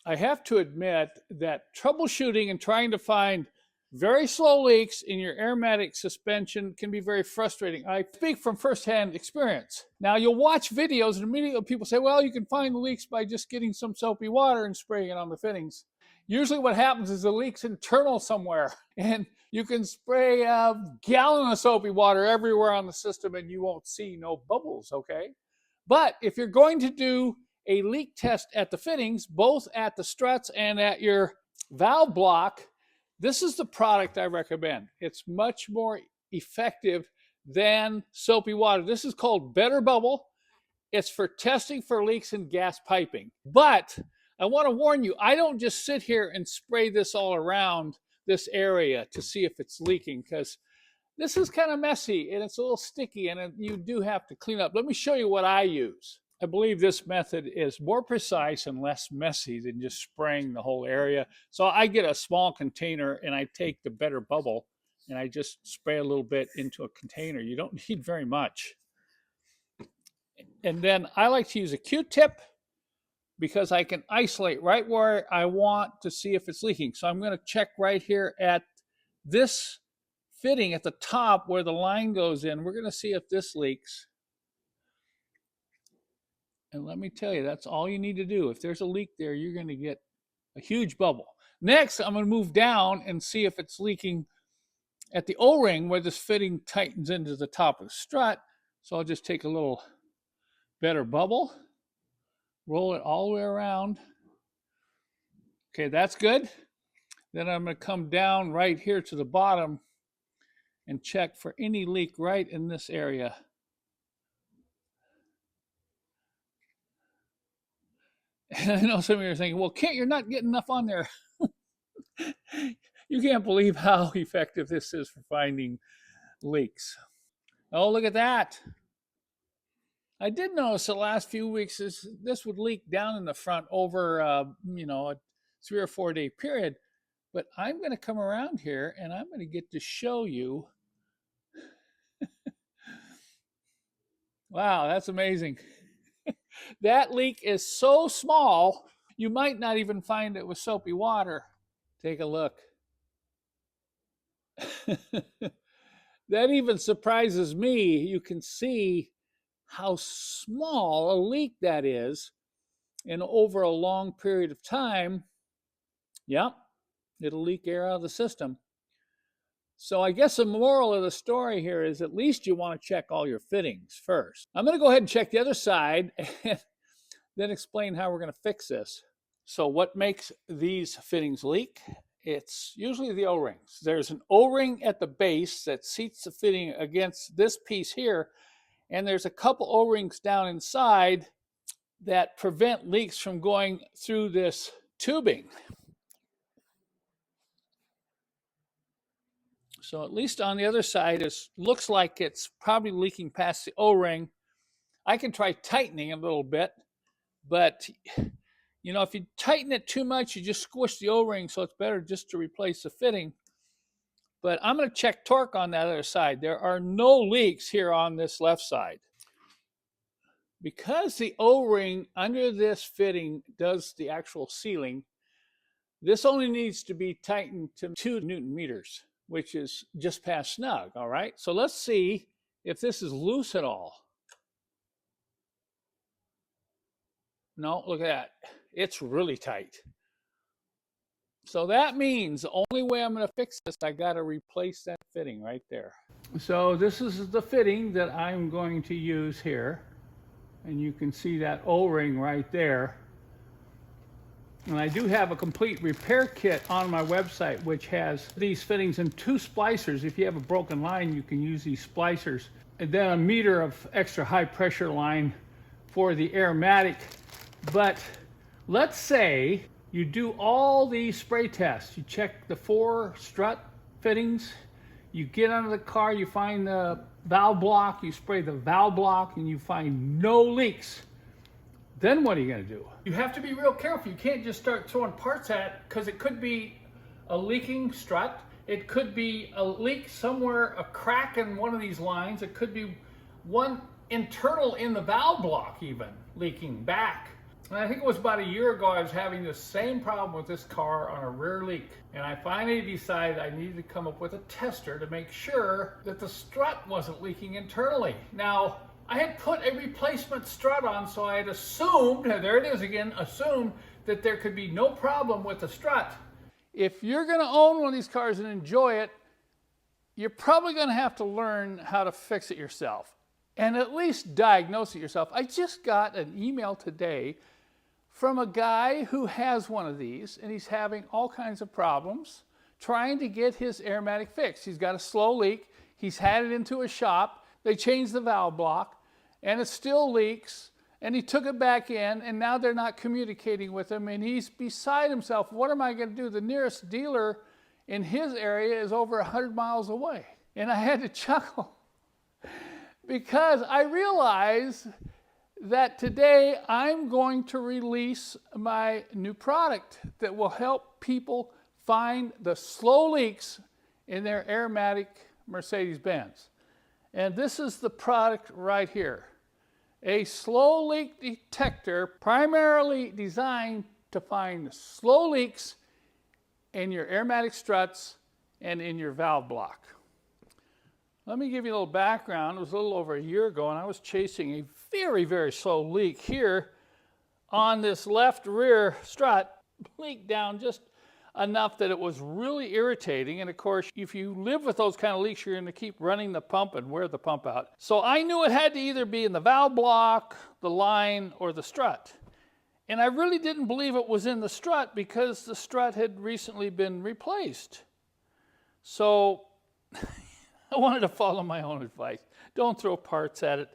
I have to admit that troubleshooting and trying to find very slow leaks in your Airmatic suspension can be very frustrating. I speak from firsthand experience. Now, you'll watch videos and immediately people say, well, you can find the leaks by just getting some soapy water and spraying it on the fittings. Usually what happens is the leak's internal somewhere, and you can spray a gallon of soapy water everywhere on the system and you won't see no bubbles, okay? But if you're going to do a leak test at the fittings, both at the struts and at your valve block, this is the product I recommend. It's much more effective than soapy water. This is called Better Bubble. It's for testing for leaks in gas piping. But I want to warn you, I don't just sit here and spray this all around this area to see if it's leaking, because this is kind of messy and it's a little sticky and you do have to clean up. Let me show you what I use. I believe this method is more precise and less messy than just spraying the whole area. So I get a small container and I take the Better Bubble and I just spray a little bit into a container. You don't need very much. And then I like to use a Q-tip because I can isolate right where I want to see if it's leaking. So I'm going to check right here at this fitting at the top where the line goes in. We're going to see if this leaks. And let me tell you, that's all you need to do. If there's a leak there, you're going to get a huge bubble. Next, I'm going to move down and see if it's leaking at the O-ring where this fitting tightens into the top of the strut. So I'll just take a little Better Bubble, roll it all the way around. Okay, that's good. Then I'm going to come down right here to the bottom and check for any leak right in this area. And I know some of you are thinking, well, Kent, you're not getting enough on there. You can't believe how effective this is for finding leaks. Oh, look at that. I did notice the last few weeks this would leak down in the front over, a 3 or 4 day period. But I'm going to come around here and I'm going to get to show you. Wow, that's amazing. That leak is so small, you might not even find it with soapy water. Take a look. That even surprises me. You can see how small a leak that is, and over a long period of time, yep, it'll leak air out of the system. So I guess the moral of the story here is at least you want to check all your fittings first. I'm going to go ahead and check the other side and then explain how we're going to fix this. So what makes these fittings leak? It's usually the O-rings. There's an O-ring at the base that seats the fitting against this piece here, and there's a couple O-rings down inside that prevent leaks from going through this tubing. So at least on the other side, it looks like it's probably leaking past the O-ring. I can try tightening a little bit, but if you tighten it too much, you just squish the O-ring, so it's better just to replace the fitting. But I'm going to check torque on that other side. There are no leaks here on this left side. Because the O-ring under this fitting does the actual sealing, this only needs to be tightened to 2 Newton meters, which is just past snug, all right? So let's see if this is loose at all. No, look at that. It's really tight. So that means the only way I'm going to fix this, I got to replace that fitting right there. So this is the fitting that I'm going to use here. And you can see that O-ring right there. And I do have a complete repair kit on my website, which has these fittings and 2 splicers. If you have a broken line, you can use these splicers. And then a meter of extra high pressure line for the Airmatic. But let's say you do all these spray tests. You check the 4 strut fittings. You get under the car, you find the valve block, you spray the valve block, and you find no leaks. Then what are you going to do? You have to be real careful. You can't just start throwing parts at it, because it could be a leaking strut. It could be a leak somewhere, a crack in one of these lines. It could be one internal in the valve block even leaking back. And I think it was about a year ago I was having the same problem with this car on a rear leak. And I finally decided I needed to come up with a tester to make sure that the strut wasn't leaking internally. Now, I had put a replacement strut on, so I had assumed, there it is again, assumed that there could be no problem with the strut. If you're going to own one of these cars and enjoy it, you're probably going to have to learn how to fix it yourself and at least diagnose it yourself. I just got an email today from a guy who has one of these, and he's having all kinds of problems trying to get his Airmatic fixed. He's got a slow leak. He's had it into a shop. They changed the valve block, and it still leaks. And he took it back in, and now they're not communicating with him, and he's beside himself. What am I going to do? The nearest dealer in his area is over 100 miles away. And I had to chuckle because I realized that today I'm going to release my new product that will help people find the slow leaks in their Airmatic Mercedes-Benz. And this is the product right here. A slow leak detector primarily designed to find slow leaks in your Airmatic struts and in your valve block. Let me give you a little background. It was a little over a year ago, and I was chasing a very, very slow leak here on this left rear strut. Leaked down just enough that it was really irritating. And of course, if you live with those kind of leaks, you're going to keep running the pump and wear the pump out. So I knew it had to either be in the valve block, the line, or the strut. And I really didn't believe it was in the strut because the strut had recently been replaced. So I wanted to follow my own advice. Don't throw parts at it.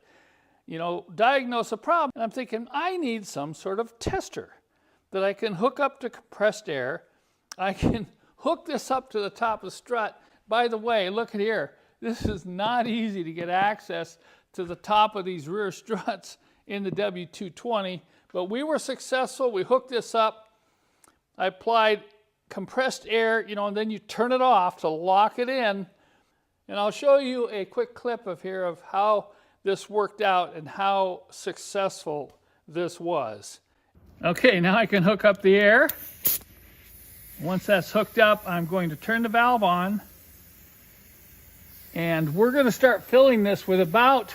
You know, diagnose a problem. And I'm thinking, I need some sort of tester that I can hook up to compressed air. I can hook this up to the top of the strut. By the way, look at here. This is not easy to get access to the top of these rear struts in the W220, but we were successful. We hooked this up. I applied compressed air, you know, and then you turn it off to lock it in. And I'll show you a quick clip of here of how this worked out and how successful this was. Okay, now I can hook up the air. Once that's hooked up, I'm going to turn the valve on, and we're going to start filling this with about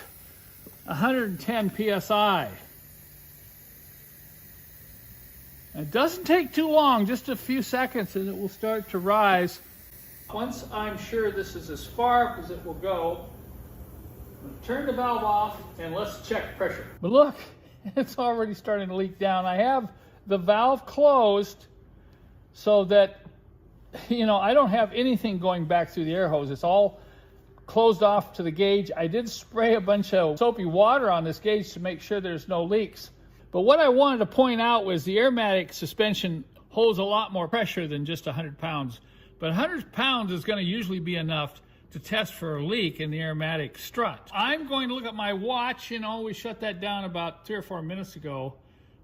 110 psi. It doesn't take too long, just a few seconds, and it will start to rise. Once I'm sure this is as far as it will go, I'm going to turn the valve off and let's check pressure. But look, it's already starting to leak down. I have the valve closed so that, you know, I don't have anything going back through the air hose. It's all closed off to the gauge. I did spray a bunch of soapy water on this gauge to make sure there's no leaks. But what I wanted to point out was the Airmatic suspension holds a lot more pressure than just 100 pounds. But 100 pounds is going to usually be enough to test for a leak in the Airmatic strut. I'm going to look at my watch. You know, we shut that down about 3 or 4 minutes ago.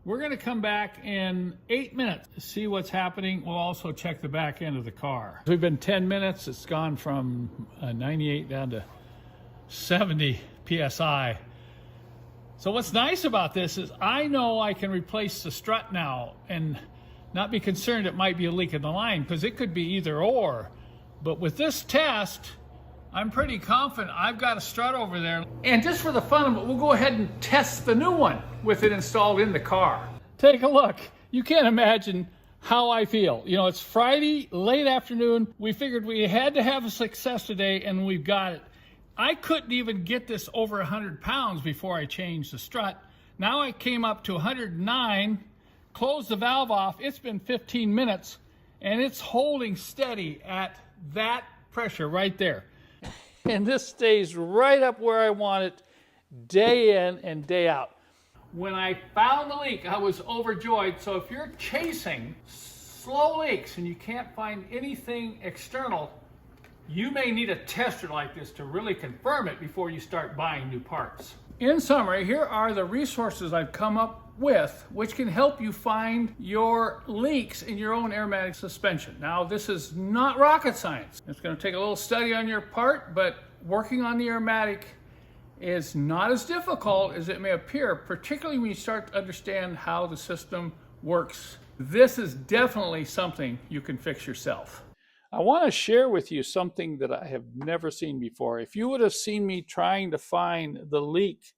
We're going to come back in 8 minutes to see what's happening. We'll also check the back end of the car. We've been 10 minutes. It's gone from 98 down to 70 psi. So what's nice about this is I know I can replace the strut now and not be concerned it might be a leak in the line, because it could be either or. But with this test, I'm pretty confident I've got a strut over there. And just for the fun of it, we'll go ahead and test the new one with it installed in the car. Take a look. You can't imagine how I feel. You know, it's Friday, late afternoon. We figured we had to have a success today, and we've got it. I couldn't even get this over 100 pounds before I changed the strut. Now I came up to 109, closed the valve off. It's been 15 minutes, and it's holding steady at that pressure right there. And this stays right up where I want it day in and day out. When I found the leak, I was overjoyed. So if you're chasing slow leaks and you can't find anything external, you may need a tester like this to really confirm it before you start buying new parts. In summary, here are the resources I've come up with which can help you find your leaks in your own Airmatic suspension. Now, this is not rocket science. It's going to take a little study on your part, but working on the Airmatic is not as difficult as it may appear, particularly when you start to understand how the system works. This is definitely something you can fix yourself. I want to share with you something that I have never seen before. If you would have seen me trying to find the leak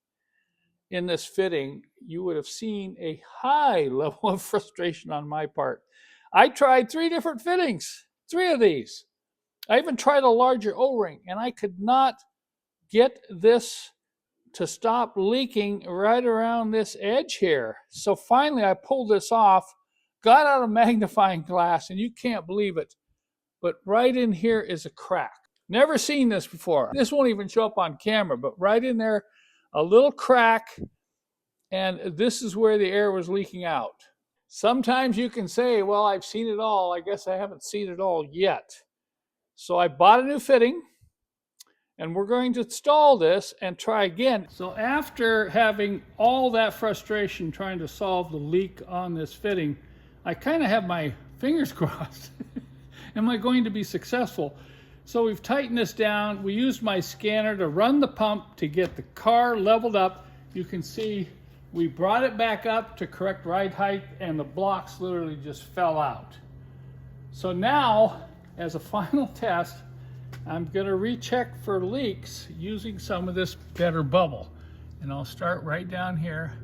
in this fitting, you would have seen a high level of frustration on my part. I tried 3 different fittings, 3 of these. I even tried a larger O-ring, and I could not get this to stop leaking right around this edge here. So finally I pulled this off, got out a magnifying glass, and you can't believe it, but right in here is a crack. Never seen this before. This won't even show up on camera, but right in there, a little crack, and this is where the air was leaking out. Sometimes you can say, well, I've seen it all. I guess I haven't seen it all yet. So I bought a new fitting, and we're going to install this and try again. So after having all that frustration trying to solve the leak on this fitting, I kind of have my fingers crossed. Am I going to be successful? So we've tightened this down. We used my scanner to run the pump to get the car leveled up. You can see we brought it back up to correct ride height, and the blocks literally just fell out. So now, as a final test, I'm going to recheck for leaks using some of this better bubble. And I'll start right down here.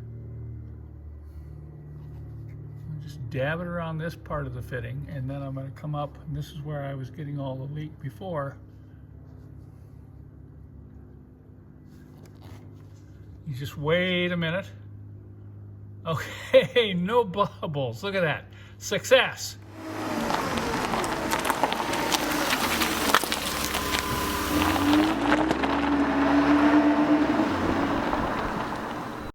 I'll just dab it around this part of the fitting, and then I'm going to come up, and this is where I was getting all the leak before. You just wait a minute. Okay, no bubbles. Look at that. Success.